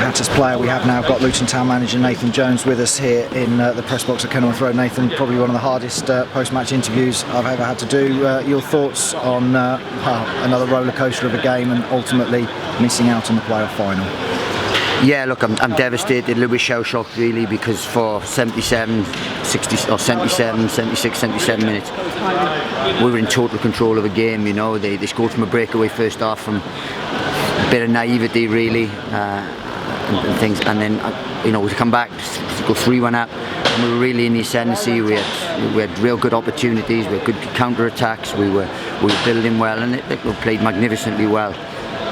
Hatters player. We have now got Luton Town manager Nathan Jones with us here in the press box at Kenilworth Road. Nathan, probably one of the hardest post-match interviews I've ever had to do. Your thoughts on another roller coaster of a game and ultimately missing out on the playoff final? Yeah, look, I'm devastated, a little bit shell-shocked really, because for 77, 77 minutes we were in total control of a game. You know, they scored from a breakaway first half, from a bit of naivety really, and things, and then we come back to go 3-1 up, and we were really in the ascendancy. We had real good opportunities, we had good counter attacks, we were building well, and they played magnificently well,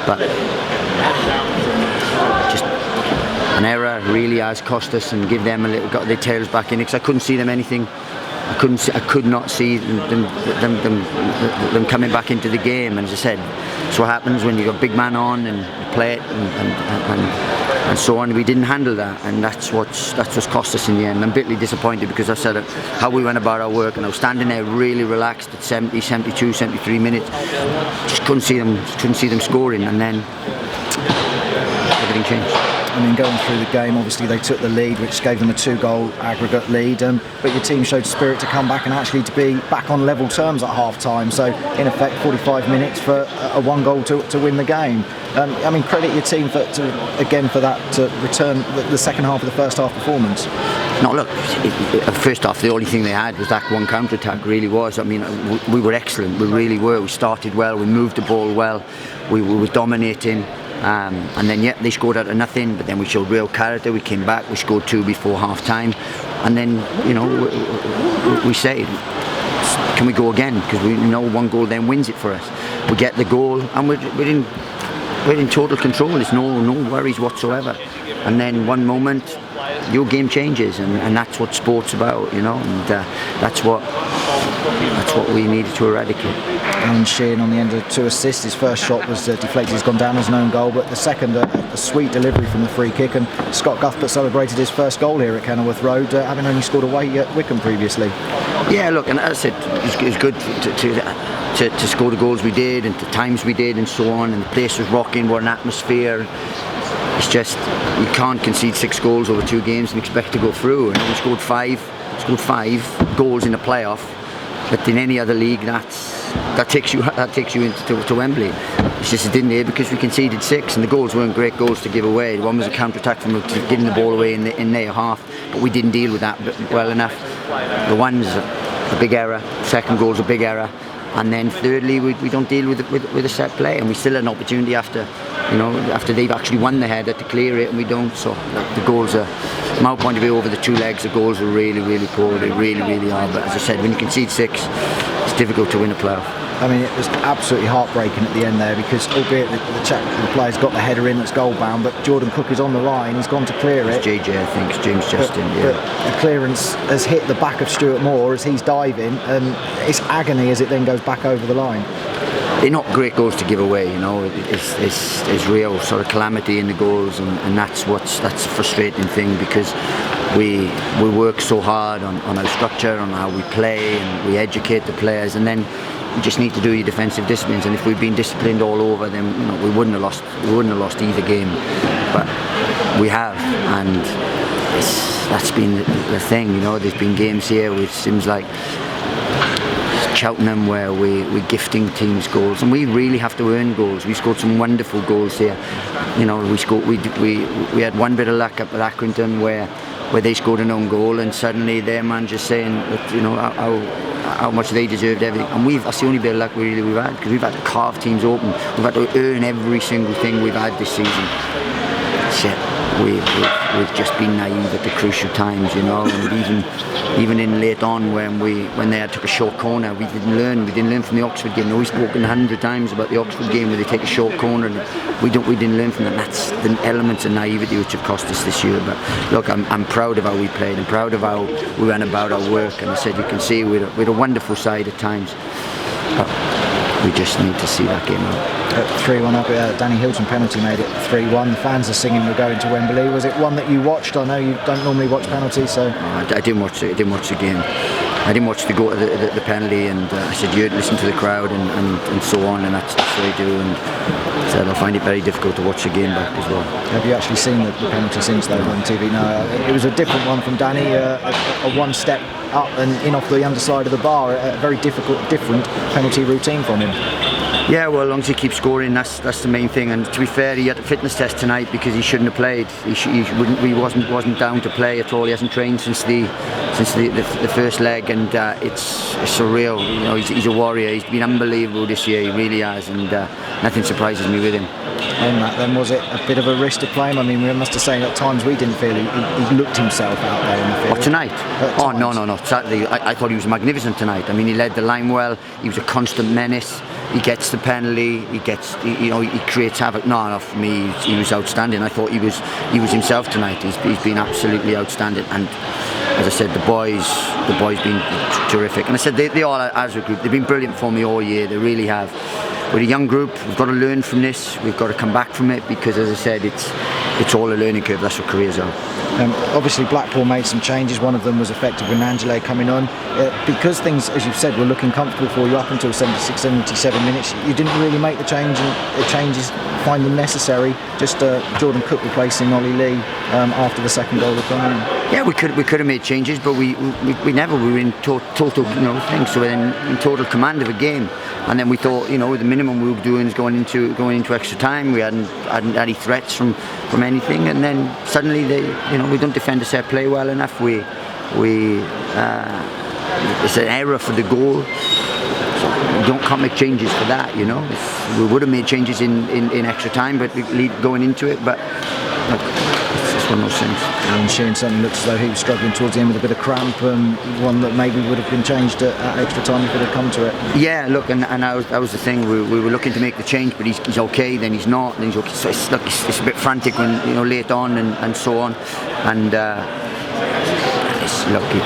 but just an error really has cost us and give them got their tails back in it, because I couldn't see them anything. I could not see them coming back into the game, and as I said, that's what happens when you got big man on and play it and so on. We didn't handle that, and that's what's cost us in the end. I'm bitterly disappointed, because I said how we went about our work, and I was standing there really relaxed at 70, 72, 73 minutes. Just couldn't see them scoring, and then everything changed. I mean, going through the game, obviously they took the lead, which gave them a 2-goal aggregate lead, but your team showed spirit to come back and actually to be back on level terms at half-time. So, in effect, 45 minutes for a 1-goal to win the game. I mean, credit your team for that, to return the second half of the first half performance. No, look, first off, the only thing they had was that one counter-attack, really was. I mean, we were excellent, we really were. We started well, we moved the ball well, we were dominating. And then they scored out of nothing, but then we showed real character. We came back, we scored 2 before half time, and then we say, can we go again, because we know 1 goal then wins it for us. We get the goal and we're in total control. There's no worries whatsoever, and then one moment your game changes, and that's what sport's about, and that's what we needed to eradicate. Alan Sheehan on the end of 2 assists. His first shot was deflected, he's gone down as an own goal, but the second, a sweet delivery from the free kick, and Scott Guthbert celebrated his first goal here at Kenilworth Road, having only scored away at Wycombe previously. Yeah, look, and as I said, it was good to score the goals we did, and the times we did, and so on, and the place was rocking, what an atmosphere. It's just, you can't concede 6 goals over 2 games and expect to go through, and we scored 5 goals in the playoff. But in any other league, that takes you into Wembley. It's just it didn't here, because we conceded 6, and the goals weren't great goals to give away. One was a counter-attack from giving the ball away in their half, but we didn't deal with that well enough. The one's a big error, second goal's a big error, and then thirdly we don't deal with a set play, and we still had an opportunity after they've actually won the header to clear it, and we don't. So the goals are, from our point of view, over the 2 legs, the goals are really, really poor. They really, really are. But as I said, when you concede 6, it's difficult to win a playoff. I mean, it was absolutely heartbreaking at the end there, because albeit the player's got the header in that's goal bound, but Jordan Cook is on the line, he's gone to clear it. It's JJ, I think, it's James Justin, but the clearance has hit the back of Stuart Moore as he's diving, and it's agony as it then goes back over the line. They're not great goals to give away, It's real sort of calamity in the goals, and that's a frustrating thing, because we work so hard on our structure, on how we play, and we educate the players, and then you just need to do your defensive disciplines. And if we'd been disciplined all over, then we wouldn't have lost either game, but we have, and that's been the thing. There's been games here which seems like Cheltenham where we're gifting teams goals, and we really have to earn goals. We scored some wonderful goals here. We had one bit of luck up at Accrington where they scored an own goal, and suddenly their manager's saying that how much they deserved everything, and that's the only bit of luck we've had, because we've had to carve teams open. We've had to earn every single thing we've had this season. We've just been naive at the crucial times, and even in late on when they had took a short corner, we didn't learn from the Oxford game. We've spoken 100 times about the Oxford game where they take a short corner, and we didn't learn from that. That's the elements of naivety which have cost us this year. But look, I'm proud of how we played, I'm proud of how we went about our work, and I said, you can see we're a wonderful side at times. But we just need to see that game out. 3-1 up, Danny Hilton penalty made it 3-1. The fans are singing "We're going to Wembley." Was it one that you watched? I know you don't normally watch penalties, so. I didn't watch it. I didn't watch the game. I didn't watch the penalty, and I said you listen to the crowd and so on, and that's what they do. And So I'll find it very difficult to watch the game back as well. Have you actually seen the penalty since though on TV? No, it was a different one from Danny, a one step up and in off the underside of the bar, a very different penalty routine from him. Yeah, well, as long as he keeps scoring, that's the main thing. And to be fair, he had a fitness test tonight because he shouldn't have played. He wasn't down to play at all. He hasn't trained since the first leg, and it's surreal. You know, he's a warrior. He's been unbelievable this year. He really has, and nothing surprises me with him. On that, then, was it a bit of a risk to play him? I mean, we must have said at times we didn't feel he looked himself out there in the field. What, tonight? Oh no! Saturday, I thought he was magnificent tonight. I mean, he led the line well. He was a constant menace. He gets the penalty. He creates havoc. No, for me, he was outstanding. I thought he was himself tonight. He's been absolutely outstanding. And as I said, the boys been terrific. And I said they all, as a group, they've been brilliant for me all year. They really have. We're a young group. We've got to learn from this. We've got to come back from it because, as I said, it's all a learning curve. That's what careers are. Obviously, Blackpool made some changes. One of them was effective with Angela coming on. Because things, as you've said, were looking comfortable for you up until 76, 77 minutes, you didn't really make the changes, find them necessary. Just Jordan Cook replacing Ollie Lee after the second goal had gone in. Yeah, we could have made changes, but we were in total thing. So we're in total command of a game, and then we thought, the minimum we were doing is going into extra time. We hadn't any threats from anything, and then suddenly we don't defend the set play well enough. It's an error for the goal. So we can't make changes for that. We would have made changes in extra time, but going into it, but. It's one of those things. And Sheehan certainly looks as though he was struggling towards the end with a bit of cramp, and one that maybe would have been changed at extra time if it had come to it. Yeah, look, and that was the thing. We were looking to make the change, but he's okay. Then he's not. Then he's okay. So it's a bit frantic when late on and so on, and. It's lucky.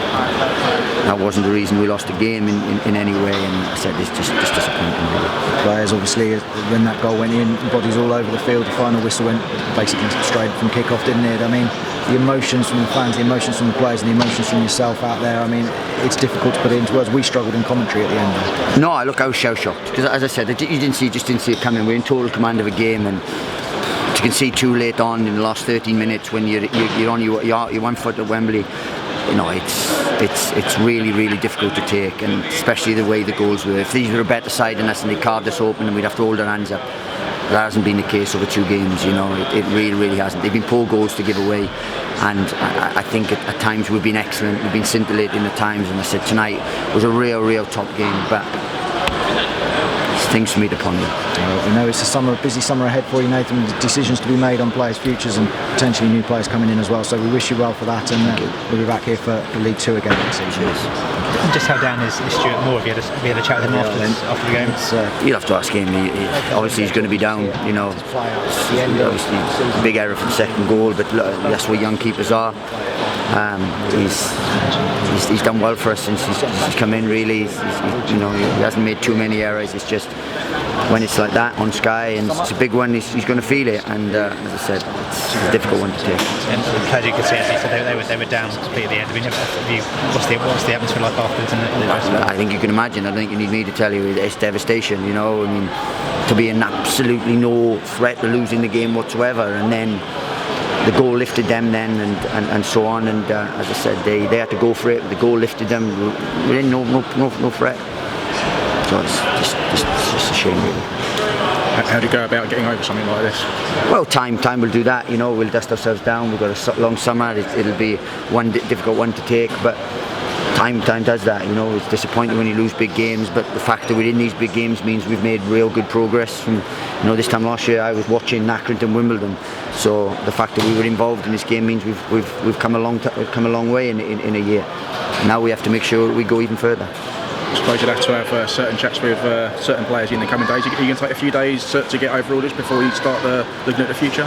That wasn't the reason we lost the game in any way, and I said it's just disappointing. Really. Players, obviously, when that goal went in, bodies all over the field. The final whistle went basically straight from kick-off, didn't it? I mean, the emotions from the fans, the emotions from the players, and the emotions from yourself out there. I mean, it's difficult to put it into words. We struggled in commentary at the end. No, I was shell-shocked because, as I said, you just didn't see it coming. We're in total command of a game, and you can see too late on in the last 13 minutes when you're on your 1 foot at Wembley. It's really, really difficult to take, and especially the way the goals were. If these were a better side than us and they carved us open, and we'd have to hold our hands up. That hasn't been the case over 2 games. It really, really hasn't. They've been poor goals to give away, and I think at times we've been excellent. We've been scintillating at times, and I said tonight was a real top game, but things for me to ponder. We know it's a busy summer ahead for you, Nathan, with decisions to be made on players' futures and potentially new players coming in as well. So we wish you well for that, and we'll be back here for League 2 again next season. Cheers. Just how down is Stuart Moore? Have you had a chat with him after the game? You'll have to ask him. Obviously, he's going to be down. Obviously, big error for the second goal, but that's what young keepers are. He's done well for us since he's come in. Really, he hasn't made too many errors. It's just when it's like that on Sky and it's a big one, he's going to feel it. And as I said, it's a difficult one to take. And as you can see, as you said, they were down completely at the end. I mean, what's the atmosphere like afterwards? I think you can imagine. I don't think you need me to tell you. It's devastation. I mean, to be in absolutely no threat of losing the game whatsoever, and then the goal lifted them then, and so on. And as I said, they had to go for it. The goal lifted them. We're in no threat. So it's just a shame, really. How do you go about getting over something like this? Well, time will do that. We'll dust ourselves down. We've got a long summer. It'll be one difficult one to take, but time does that. It's disappointing when you lose big games, but the fact that we're in these big games means we've made real good progress. From this time last year, I was watching Accrington Wimbledon, so the fact that we were involved in this game means we've come a long way in a year. Now we have to make sure we go even further. I suppose you'll have to have certain chats with certain players in the coming days. Are you going to take a few days to get over all this before you start looking at the future?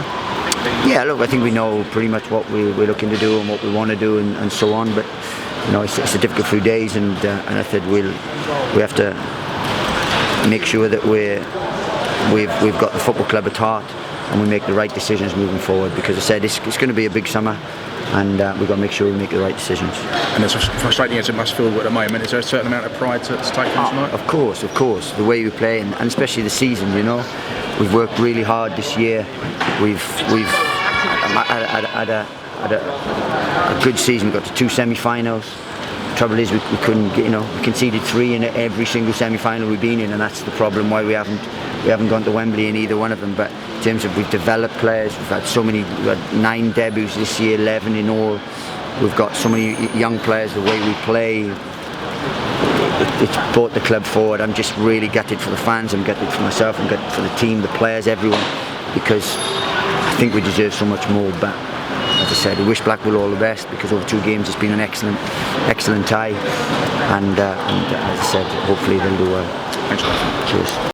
Yeah, look, I think we know pretty much what we're looking to do and what we want to do and so on. But it's a difficult few days, and I said we have to make sure that we've got the football club at heart and we make the right decisions moving forward. Because I said it's going to be a big summer. and we've got to make sure we make the right decisions. And as frustrating as it must feel at the moment, is there a certain amount of pride to take from tonight? Of course, the way we play, and especially the season, you know. We've worked really hard this year. We've had a good season. We got to 2 semi-finals. Trouble is we couldn't get, we conceded 3 in every single semi-final we've been in, and that's the problem why we haven't gone to Wembley in either one of them. But in terms of, we've developed players, we've had so many, we've had 9 debuts this year, 11 in all. We've got so many young players. The way we play, it's brought the club forward. I'm just really gutted for the fans. I'm gutted for myself. I'm gutted for the team, the players, everyone, because I think we deserve so much more. But as I said, I wish Blackpool all the best, because over 2 games it's been an excellent tie, and as I said, hopefully they'll do well. Thanks a lot. Cheers.